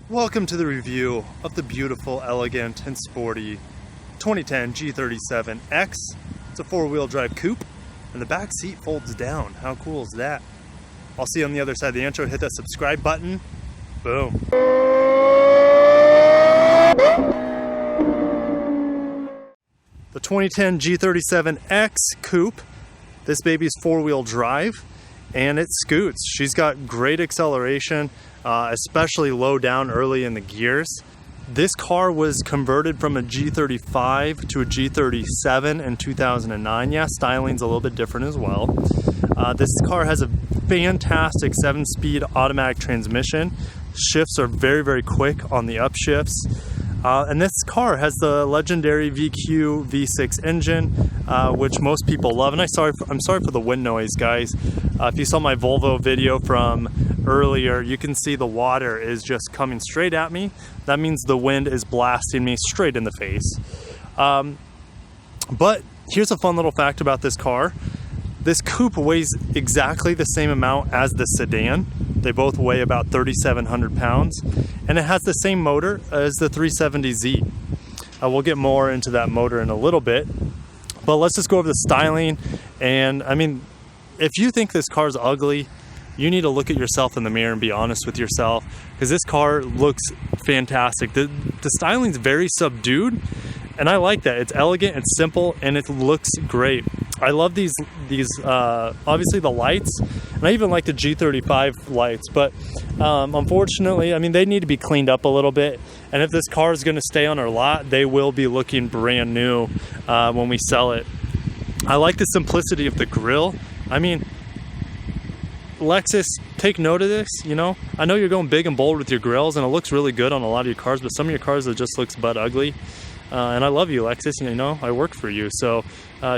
Welcome to the review of the beautiful, elegant, and sporty 2010 G37X. It's a four-wheel drive coupe, and the back seat folds down. How cool is that? I'll see you on the other side of the intro. Hit that subscribe button. Boom. The 2010 G37X Coupe. This baby's four-wheel drive, and it scoots. She's got great acceleration, especially low down early in the gears. This car was converted from a G35 to a G37 in 2009. Yeah, styling's a little bit different as well. This car has a fantastic 7-speed automatic transmission. Shifts are very, very quick on the upshifts. And this car has the legendary VQ V6 engine, which most people love. And I'm sorry for the wind noise, guys. If you saw my Volvo video from earlier, you can see the water is just coming straight at me. That means the wind is blasting me straight in the face. But here's a fun little fact about this car. This coupe weighs exactly the same amount as the sedan. They both weigh about 3,700 pounds, and it has the same motor as the 370Z. We'll get more into that motor in a little bit, but let's just go over the styling. And I mean, if you think this car's ugly, you need to look at yourself in the mirror and be honest with yourself, because this car looks fantastic. The styling's very subdued, and I like that. It's elegant, it's simple, and it looks great. I love these obviously the lights, and I even like the G35 lights, but unfortunately, I mean, they need to be cleaned up a little bit, and if this car is going to stay on our lot, they will be looking brand new when we sell it. I like the simplicity of the grille. I mean, Lexus, take note of this, you know? I know you're going big and bold with your grills, and it looks really good on a lot of your cars, but some of your cars, it just looks butt ugly. And I love you, Lexus, you know, I work for you. So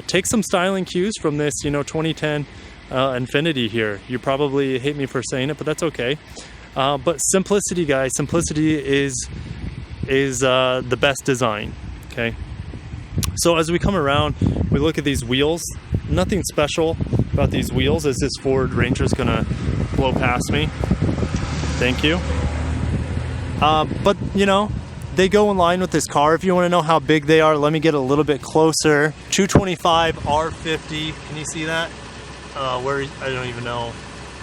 take some styling cues from this, 2010 Infiniti here. You probably hate me for saying it, but that's okay. But simplicity, guys, simplicity is the best design, okay? So as we come around, we look at these wheels. Nothing special about these wheels as this Ford Ranger's gonna blow past me. Thank you. But, you know, they go in line with this car. If you want to know how big they are, let me get a little bit closer. 225 R50. Can you see that? I don't even know.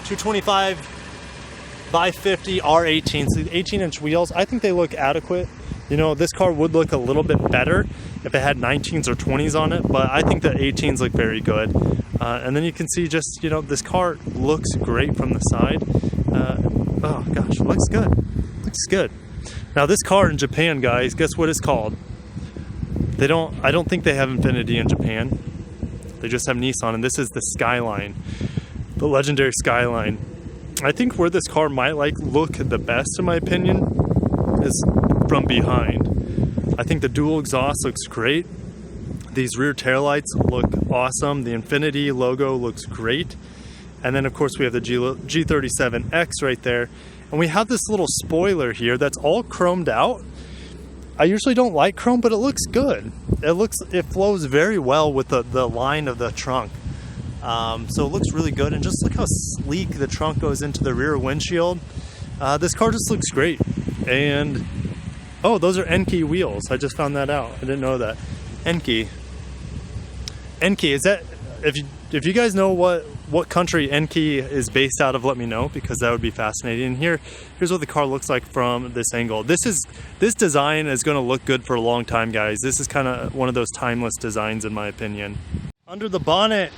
225 by 50 R18. So 18-inch wheels. I think they look adequate. You know, this car would look a little bit better if it had 19s or 20s on it, but I think the 18s look very good. And then you can see just, you know, this car looks great from the side. Oh gosh, looks good. Looks good. Now this car in Japan, guys, guess what it's called? I don't think they have Infiniti in Japan. They just have Nissan, and this is the Skyline, the legendary Skyline. I think where this car might look the best, in my opinion, is from behind. I think the dual exhaust looks great. These rear taillights look awesome. The Infiniti logo looks great. And then of course we have the G37X right there. And we have this little spoiler here that's all chromed out. I usually don't like chrome, but it looks good. It flows very well with the line of the trunk. So it looks really good. And just look how sleek the trunk goes into the rear windshield. This car just looks great. And, oh, those are Enkei wheels. I just found that out. I didn't know that. Enkei, is that, if you guys know what country Enkei is based out of, let me know, because that would be fascinating. Here's what the car looks like from this angle. This design is going to look good for a long time, guys. This is kind of one of those timeless designs, in my opinion. Under the bonnet,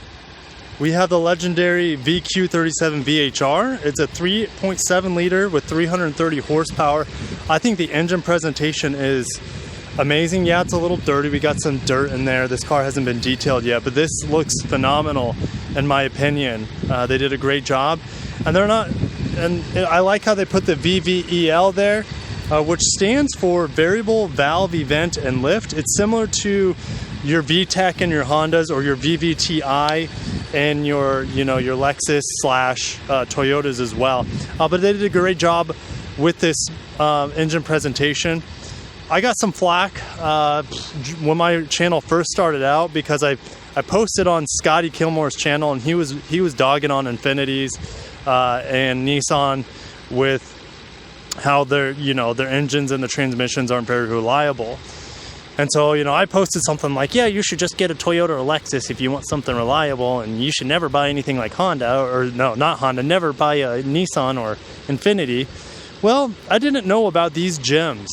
we have the legendary VQ37 VHR. It's a 3.7 liter with 330 horsepower. I think the engine presentation is amazing. Yeah, it's a little dirty. We got some dirt in there. This car hasn't been detailed yet, but this looks phenomenal in my opinion. They did a great job, and I like how they put the VVEL there, which stands for variable valve event and lift. It's similar to your VTEC and your Hondas, or your VVTi and your Lexus / Toyotas as well. But they did a great job with this engine presentation. I got some flack when my channel first started out, because I posted on Scotty Kilmore's channel, and he was dogging on Infinitis and Nissan with how their, you know, their engines and the transmissions aren't very reliable. And so, you know, I posted something like, yeah, you should just get a Toyota or Lexus if you want something reliable, and you should never buy anything like Honda, or no, not Honda, never buy a Nissan or Infiniti. Well, I didn't know about these gems.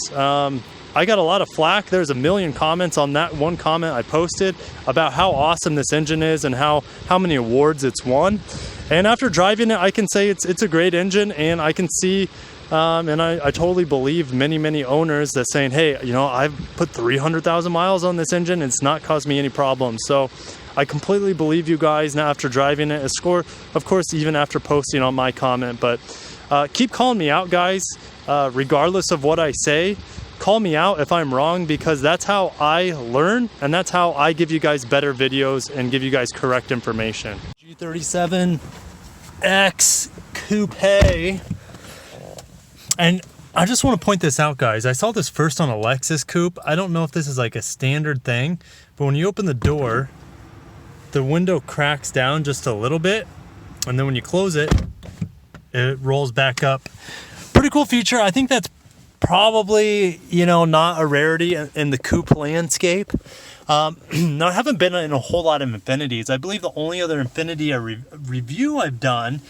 I got a lot of flack. There's a million comments on that one comment I posted about how awesome this engine is and how many awards it's won. And after driving it, I can say it's a great engine, and I can see, and I totally believe many owners that saying, hey, you know, I've put 300,000 miles on this engine, and it's not caused me any problems. So I completely believe you guys now after driving it. Of course, even after posting on my comment, but keep calling me out, guys, regardless of what I say. Call me out if I'm wrong, because that's how I learn, and that's how I give you guys better videos and give you guys correct information. G37x Coupe. And I just want to point this out, guys. I saw this first on a Lexus Coupe. I don't know if this is like a standard thing, but when you open the door, the window cracks down just a little bit, and then when you close it, it rolls back up. Pretty cool feature. I think that's probably, you know, not a rarity in the coupe landscape. Now, I haven't been in a whole lot of Infinitis. I believe the only other Infiniti review I've done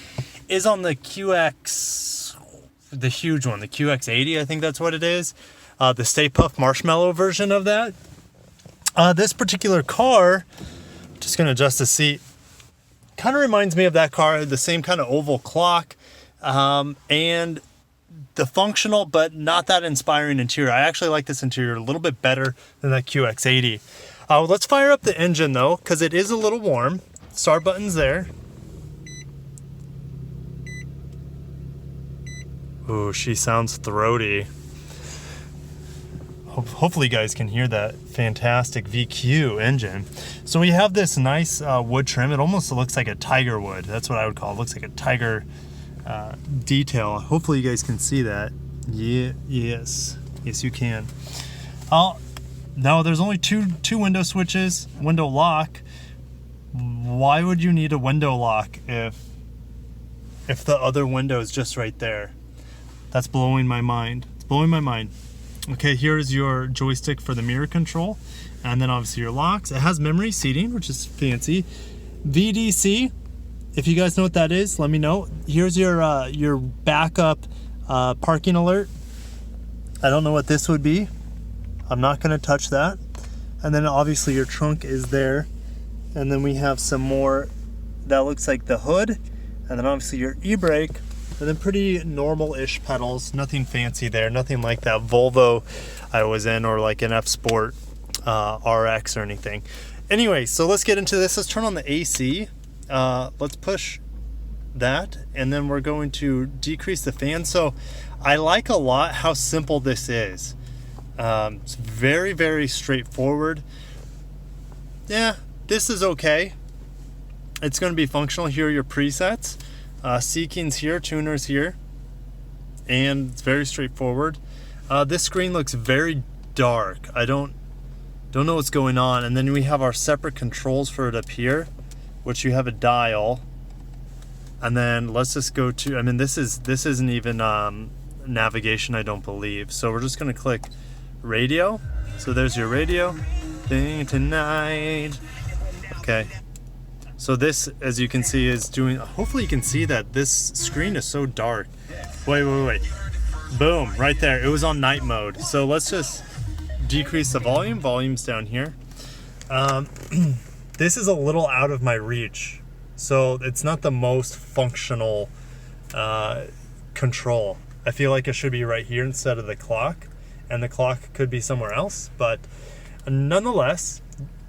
is on the QX, the huge one, the QX80, I think that's what it is. The Stay Puft Marshmallow version of that. This particular car, just gonna adjust the seat, kind of reminds me of that car, the same kind of oval clock, and the functional but not that inspiring interior. I actually like this interior a little bit better than that QX80. Let's fire up the engine though, because it is a little warm. Start button's there. Ooh, she sounds throaty. Hopefully you guys can hear that fantastic VQ engine. So we have this nice wood trim. It almost looks like a tiger wood. That's what I would call it. It looks like a tiger detail. Hopefully you guys can see that. Yeah, yes you can. Now there's only two window switches, window lock. Why would you need a window lock if the other window is just right there? That's blowing my mind. It's blowing my mind. Okay, here's your joystick for the mirror control, and then obviously your locks. It has memory seating, which is fancy. VDC. If you guys know what that is, let me know. Here's your backup parking alert. I don't know what this would be. I'm not gonna touch that. And then obviously your trunk is there. And then we have some more, that looks like the hood. And then obviously your e-brake. And then pretty normal-ish pedals. Nothing fancy there. Nothing like that Volvo I was in, or like an F Sport RX or anything. Anyway, so let's get into this. Let's turn on the AC. Let's push that, and then we're going to decrease the fan. So I like a lot how simple this is. It's very straightforward. Yeah, this is okay. It's going to be functional. Here are your presets. Seeking's here, tuners here, and it's very straightforward. This screen looks very dark. I don't know what's going on. And then we have our separate controls for it up here, which you have a dial. And then let's just go to, I mean, this isn't even navigation, I don't believe. So we're just gonna click radio. So there's your radio thing tonight. Okay. So this, as you can see, is doing, hopefully you can see that this screen is so dark. Wait. Boom, right there. It was on night mode. So let's just decrease the volume. Volume's down here. This is a little out of my reach. So it's not the most functional control. I feel like it should be right here instead of the clock. And the clock could be somewhere else. But nonetheless,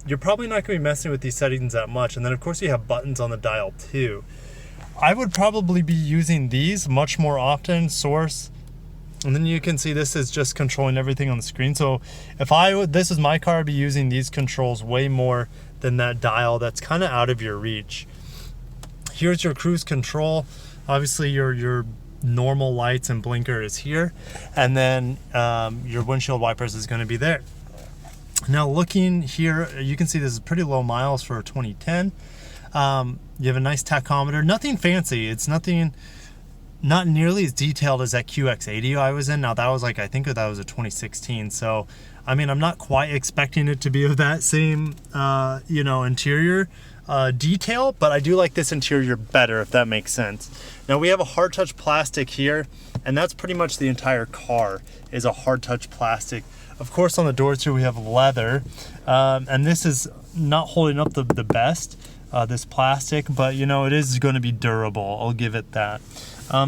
you're probably not going to be messing with these settings that much. And then of course you have buttons on the dial too. I would probably be using these much more often, source. And then you can see this is just controlling everything on the screen. So if this is my car, I'd be using these controls way more than that dial that's kind of out of your reach. Here's your cruise control. Obviously your normal lights and blinker is here. And then your windshield wipers is going to be there. Now looking here, you can see this is pretty low miles for a 2010. You have a nice tachometer, nothing fancy. It's nothing not nearly as detailed as that QX80 I was in. Now that was like, I think that was a 2016. So, I mean, I'm not quite expecting it to be of that same, you know, interior detail, but I do like this interior better, if that makes sense. Now we have a hard touch plastic here, and that's pretty much the entire car is a hard touch plastic. Of course, on the doors here we have leather, and this is not holding up the best, this plastic, but you know, it is going to be durable. I'll give it that.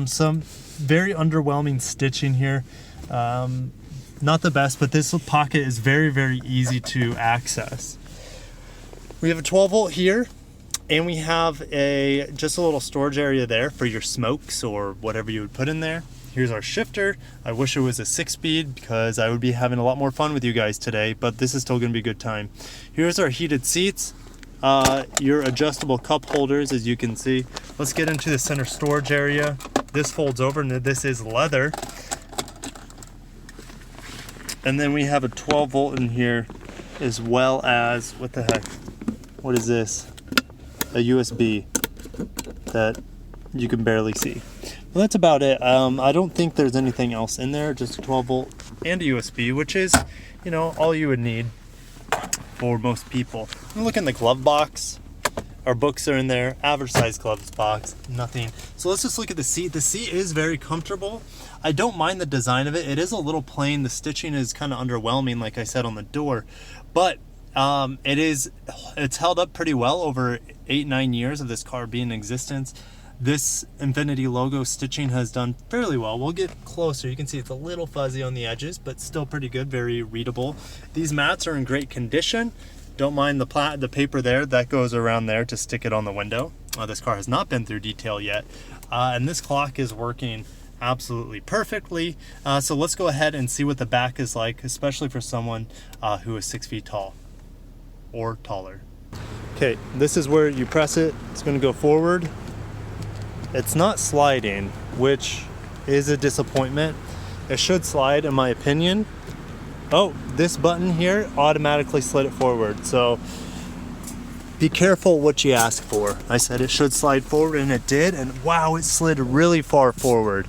Some very underwhelming stitching here. Not the best, but this pocket is very, very easy to access. We have a 12-volt here, and we have just a little storage area there for your smokes or whatever you would put in there. Here's our shifter. I wish it was a 6-speed because I would be having a lot more fun with you guys today, but this is still gonna be a good time. Here's our heated seats, your adjustable cup holders, as you can see. Let's get into the center storage area. This folds over, and this is leather. And then we have a 12-volt in here, as well as, what the heck? What is this? A USB that you can barely see. Well, that's about it. I don't think there's anything else in there, just a 12-volt and a USB, which is, you know, all you would need for most people. Look in the glove box. Our books are in there. Average size gloves box, nothing. So let's just look at the seat. The seat is very comfortable. I don't mind the design of it. It is a little plain. The stitching is kind of underwhelming, like I said, on the door, but it's held up pretty well over 8-9 years of this car being in existence. This Infiniti logo stitching has done fairly well. We'll get closer. You can see it's a little fuzzy on the edges, but still pretty good, very readable. These mats are in great condition. Don't mind the paper there that goes around there to stick it on the window. This car has not been through detail yet, and this clock is working absolutely perfectly. So let's go ahead and see what the back is like, especially for someone who is 6 feet tall or taller. Okay, this is where you press it. It's going to go forward. It's not sliding, which is a disappointment. It should slide, in my opinion. Oh, this button here automatically slid it forward. So be careful what you ask for. I said it should slide forward, and it did. And wow, it slid really far forward.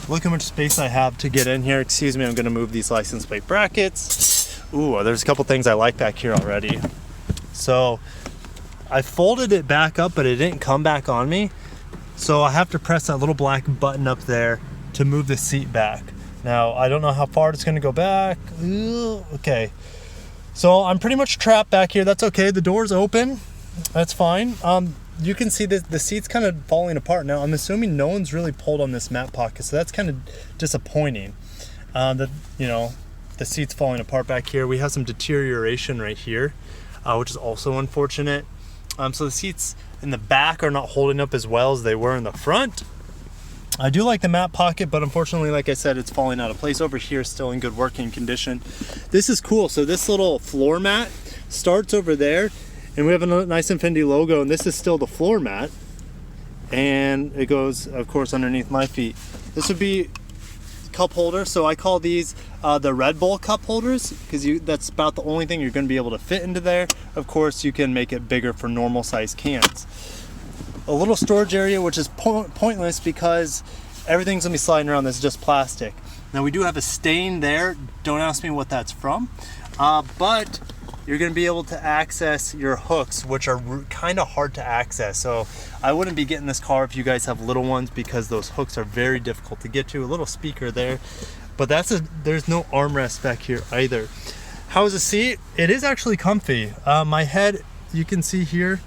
Look how much space I have to get in here. Excuse me, I'm going to move these license plate brackets. Ooh, there's a couple things I like back here already. So I folded it back up, but it didn't come back on me. So I have to press that little black button up there to move the seat back. Now, I don't know how far it's gonna go back. Ooh, okay. So I'm pretty much trapped back here. That's okay, the door's open. That's fine. You can see that the seat's kind of falling apart. Now, I'm assuming no one's really pulled on this mat pocket, so that's kind of disappointing. That, you know, the seat's falling apart back here. We have some deterioration right here, which is also unfortunate. So the seats in the back are not holding up as well as they were in the front. I do like the mat pocket, but unfortunately, like I said, it's falling out of place. Over here, still in good working condition. This is cool. So this little floor mat starts over there, and we have a nice Infiniti logo, and this is still the floor mat. And it goes, of course, underneath my feet. This would be cup holder. So I call these the Red Bull cup holders, because that's about the only thing you're going to be able to fit into there. Of course, you can make it bigger for normal size cans. A little storage area, which is pointless because everything's gonna be sliding around. This is just plastic. Now we do have a stain there. Don't ask me what that's from, but you're gonna be able to access your hooks, which are kind of hard to access. So I wouldn't be getting this car if you guys have little ones, because those hooks are very difficult to get to. A little speaker there, but there's no armrest back here either. How is the seat? It is actually comfy. My head, you can see here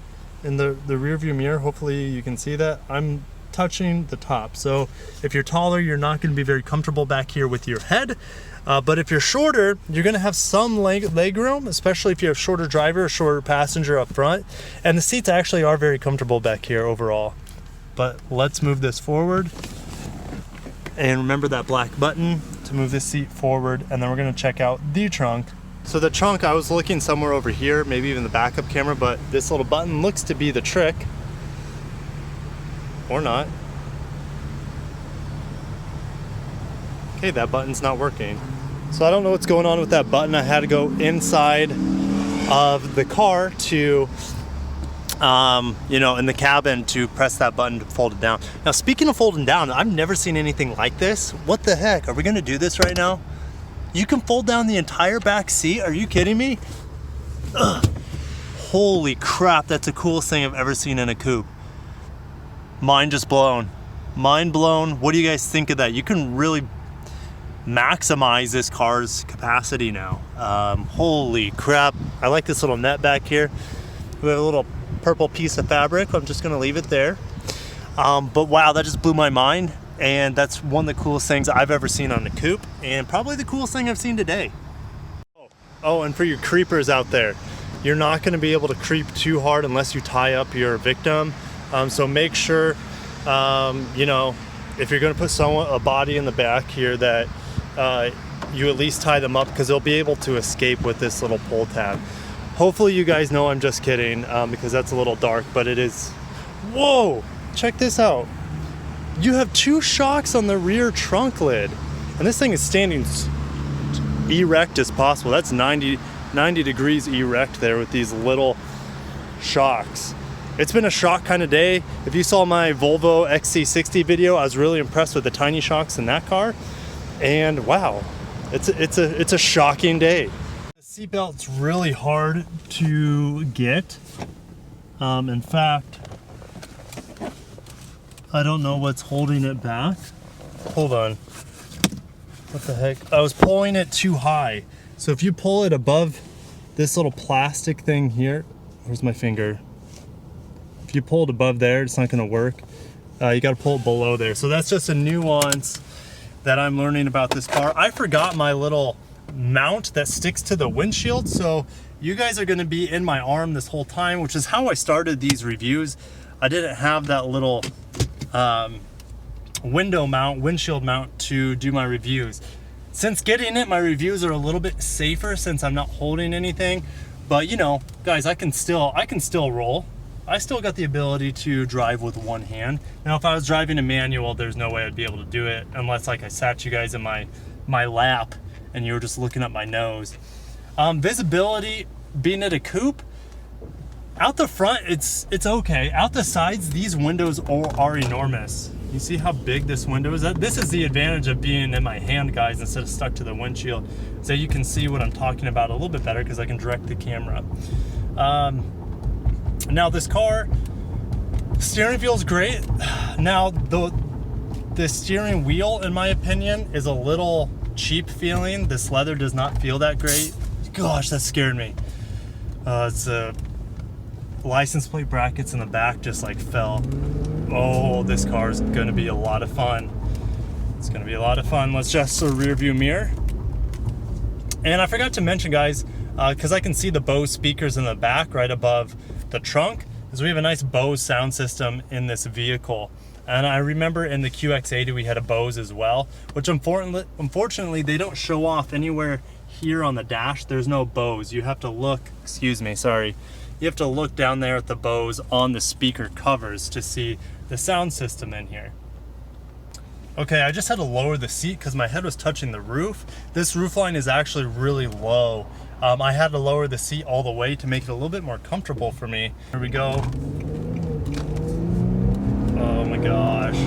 in the rear view mirror, hopefully you can see that, I'm touching the top. So if you're taller, you're not going to be very comfortable back here with your head. But if you're shorter, you're going to have some leg room, especially if you have shorter driver or shorter passenger up front. And the seats actually are very comfortable back here overall. But let's move this forward. And remember that black button to move this seat forward. And then we're going to check out the trunk. So the trunk, I was looking somewhere over here, maybe even the backup camera, but this little button looks to be the trick. Or not. Okay, that button's not working. So I don't know what's going on with that button. I had to go inside of the car to you know, in the cabin to press that button to fold it down. Now, speaking of folding down, I've never seen anything like this. What the heck? Are we gonna do this right now? You can fold down the entire back seat? Are you kidding me? Ugh. Holy crap, that's the coolest thing I've ever seen in a coupe. Mind just blown. Mind blown. What do you guys think of that? You can really maximize this car's capacity now. Holy crap. I like this little net back here. We have a little purple piece of fabric. I'm just gonna leave it there. But wow, that just blew my mind. And that's one of the coolest things I've ever seen on a coupe, and probably the coolest thing I've seen today. Oh, and for your creepers out there, you're not gonna be able to creep too hard unless you tie up your victim. So make sure, you know, if you're gonna put a body in the back here, that you at least tie them up, because they'll be able to escape with this little pull tab. Hopefully you guys know I'm just kidding, because that's a little dark, but it is. Whoa, check this out. You have 2 shocks on the rear trunk lid, and this thing is standing erect as possible. That's 90 degrees erect there with these little shocks. It's been a shock kind of day. If you saw my Volvo XC60 video, I was really impressed with the tiny shocks in that car. And wow, it's a shocking day. The seatbelt's really hard to get. In fact, I don't know what's holding it back. Hold on. What the heck? I was pulling it too high. So if you pull it above this little plastic thing here, where's my finger? If you pull it above there, it's not gonna work. You gotta pull it below there. So that's just a nuance that I'm learning about this car. I forgot my little mount that sticks to the windshield. So you guys are gonna be in my arm this whole time, which is how I started these reviews. I didn't have that little windshield mount to do my reviews. Since getting it, my reviews are a little bit safer since I'm not holding anything. But you know, guys, I can still roll. I still got the ability to drive with one hand. Now, if I was driving a manual, there's no way I'd be able to do it unless, like, I sat you guys in my lap and you were just looking up my nose. Visibility, being at a coupe, out the front, it's okay. Out the sides, these windows are enormous. You see how big this window is? This is the advantage of being in my hand, guys, instead of stuck to the windshield. So you can see what I'm talking about a little bit better because I can direct the camera. Now this car, steering feels great. Now the steering wheel, in my opinion, is a little cheap feeling. This leather does not feel that great. Gosh, that scared me. It's license plate brackets in the back just like fell. Oh, this car is gonna be a lot of fun. It's gonna be a lot of fun. Let's adjust the rear view mirror. And I forgot to mention, guys, because I can see the Bose speakers in the back right above the trunk, is we have a nice Bose sound system in this vehicle. And I remember in the QX80 we had a Bose as well, which unfortunately they don't show off anywhere here on the dash. There's no Bose. You have to look, excuse me, sorry. You have to look down there at the Bose on the speaker covers to see the sound system in here. Okay, I just had to lower the seat because my head was touching the roof. This roof line is actually really low. I had to lower the seat all the way to make it a little bit more comfortable for me. Here we go. Oh my gosh.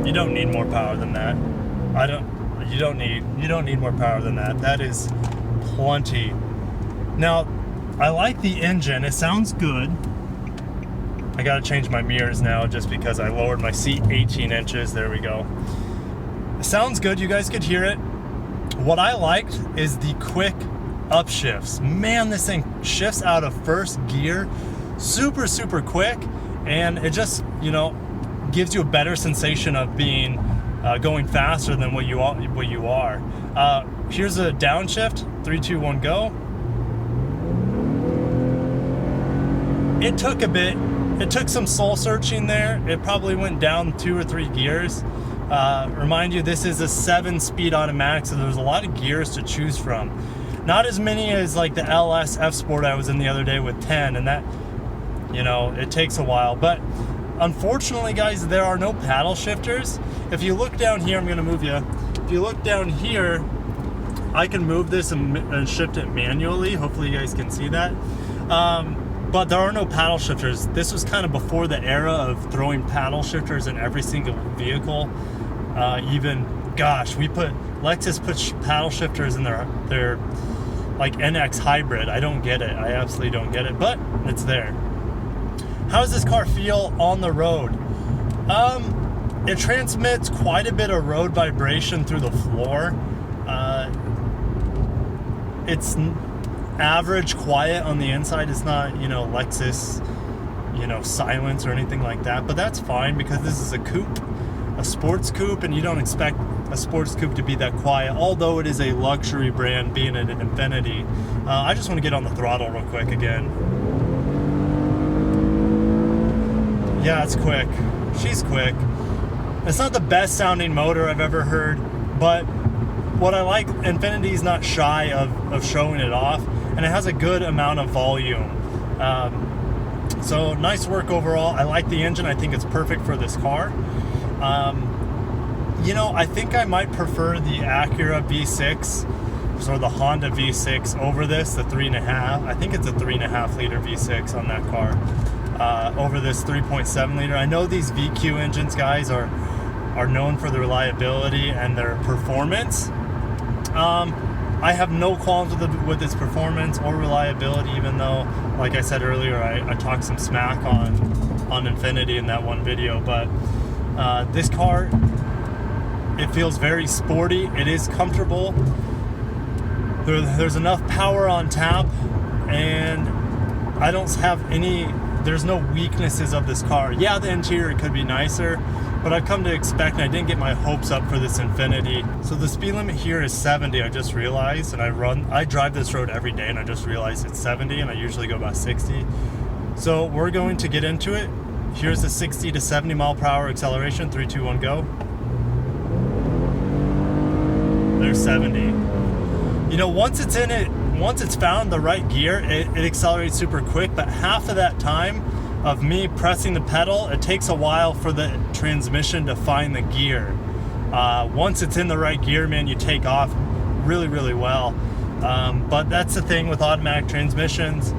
You don't need more power than that. You don't need more power than that. That is plenty. Now, I like the engine. It sounds good. I gotta change my mirrors now just because I lowered my seat 18 inches. There we go. It sounds good. You guys could hear it. What I liked is the quick upshifts. Man, this thing shifts out of first gear super, super quick, and it just, you know, gives you a better sensation of being going faster than what you are. Here's a downshift. 3, 2, 1, go. It took a bit. It took some soul searching there. It probably went down 2 or 3 gears. Remind you, this is a 7-speed automatic, so there's a lot of gears to choose from. Not as many as like the LS F Sport I was in the other day with 10, and that, you know, it takes a while. But unfortunately, guys, there are no paddle shifters. If you look down here, I'm gonna move you. If you look down here, I can move this and shift it manually. Hopefully you guys can see that. but there are no paddle shifters. This was kind of before the era of throwing paddle shifters in every single vehicle. Lexus put paddle shifters in their like NX hybrid. I don't get it. I absolutely don't get it, but it's there. How does this car feel on the road? It transmits quite a bit of road vibration through the floor. It's average quiet on the inside. It's not, Lexus, silence or anything like that, but that's fine because this is a coupe, a sports coupe, and you don't expect a sports coupe to be that quiet, although it is a luxury brand being an Infiniti. I just want to get on the throttle real quick again. Yeah, it's quick. She's quick. It's not the best sounding motor I've ever heard, but what I like, Infiniti's not shy of showing it off, and it has a good amount of volume. So nice work overall. I like the engine. I think it's perfect for this car. I think I might prefer the Acura V6 or the Honda V6 over this, the 3.5. I think it's a 3.5 liter V6 on that car over this 3.7 liter. I know these VQ engines, guys, are known for their reliability and their performance. I have no qualms with its performance or reliability, even though, like I said earlier, I talked some smack on Infiniti in that one video. But this car, it feels very sporty. It is comfortable. There's enough power on tap, and I don't have there's no weaknesses of this car. Yeah, the interior could be nicer, but I've come to expect, and I didn't get my hopes up for this Infiniti. So the speed limit here is 70, I just realized, and I drive this road every day, and I just realized it's 70, and I usually go about 60. So we're going to get into it. Here's the 60 to 70 mile per hour acceleration. 3, 2, 1, go. There's 70. Once it's found the right gear, it accelerates super quick, but half of that time of me pressing the pedal, it takes a while for the transmission to find the gear. Once it's in the right gear, man, you take off really, really well. But that's the thing with automatic transmissions,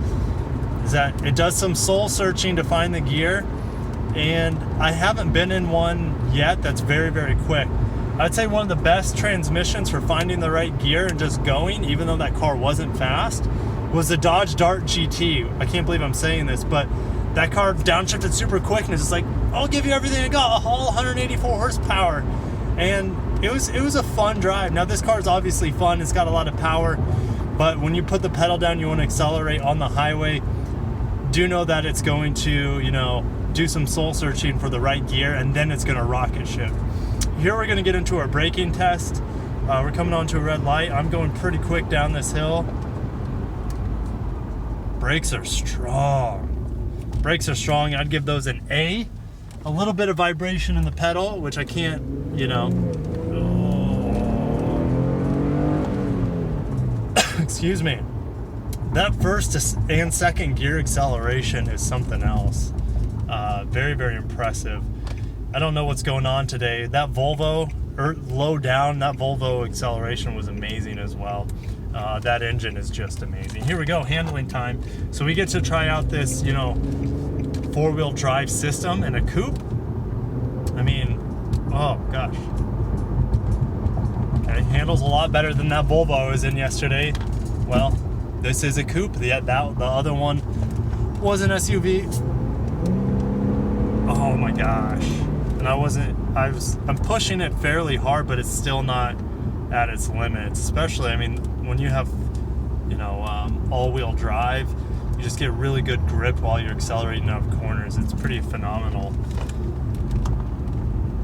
is that it does some soul searching to find the gear, and I haven't been in one yet that's very, very quick. I'd say one of the best transmissions for finding the right gear and just going, even though that car wasn't fast, was the Dodge Dart GT. I can't believe I'm saying this, but that car downshifted super quick, and it's just like, I'll give you everything I got, all 184 horsepower. And it was a fun drive. Now this car is obviously fun, it's got a lot of power, but when you put the pedal down, you want to accelerate on the highway, do know that it's going to, do some soul searching for the right gear, and then it's going to rocket ship. Here we're going to get into our braking test. We're coming onto a red light. I'm going pretty quick down this hill. Brakes are strong. I'd give those an A. A little bit of vibration in the pedal, which I can't, excuse me. That first and second gear acceleration is something else. Very, very impressive. I don't know what's going on today. That Volvo, low down, that Volvo acceleration was amazing as well. That engine is just amazing. Here we go, handling time. So we get to try out this, four-wheel drive system in a coupe. I mean, oh gosh. Okay, handles a lot better than that Volvo I was in yesterday. Well, this is a coupe. The other one was an SUV. Oh my gosh. And I'm pushing it fairly hard, but it's still not at its limits. Especially, when you have, all-wheel drive, you just get really good grip while you're accelerating out of corners. It's pretty phenomenal.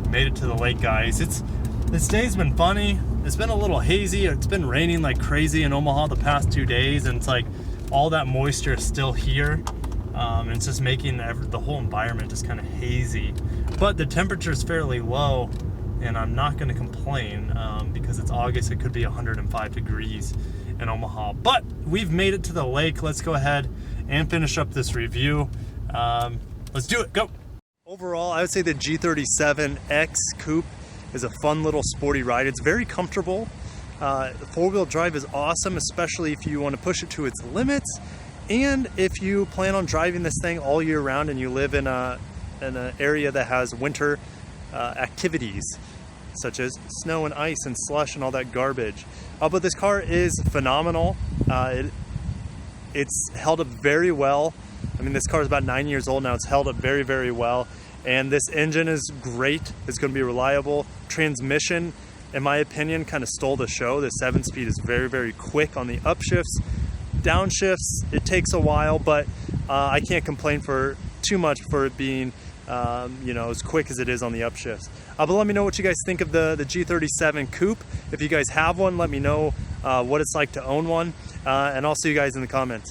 Made it to the lake, guys. This day's been funny. It's been a little hazy. It's been raining like crazy in Omaha the past 2 days, and it's like all that moisture is still here. And it's just making the whole environment just kind of hazy. But the temperature is fairly low, and I'm not going to complain because it's August. It could be 105 degrees in Omaha. But we've made it to the lake. Let's go ahead and finish up this review. Let's do it. Go. Overall, I would say the G37x Coupe is a fun little sporty ride. It's very comfortable. The four-wheel drive is awesome, especially if you want to push it to its limits. And if you plan on driving this thing all year round and you live in an area that has winter activities, such as snow and ice and slush and all that garbage. But this car is phenomenal. It's held up very well. I mean, this car is about 9 years old now. It's held up very, very well. And this engine is great. It's going to be reliable. Transmission, in my opinion, kind of stole the show. The 7-speed is very, very quick on the upshifts. Downshifts, it takes a while, but I can't complain for too much for it being you know, as quick as it is on the upshifts. But let me know what you guys think of the G37 Coupe. If you guys have one, let me know what it's like to own one. And I'll see you guys in the comments.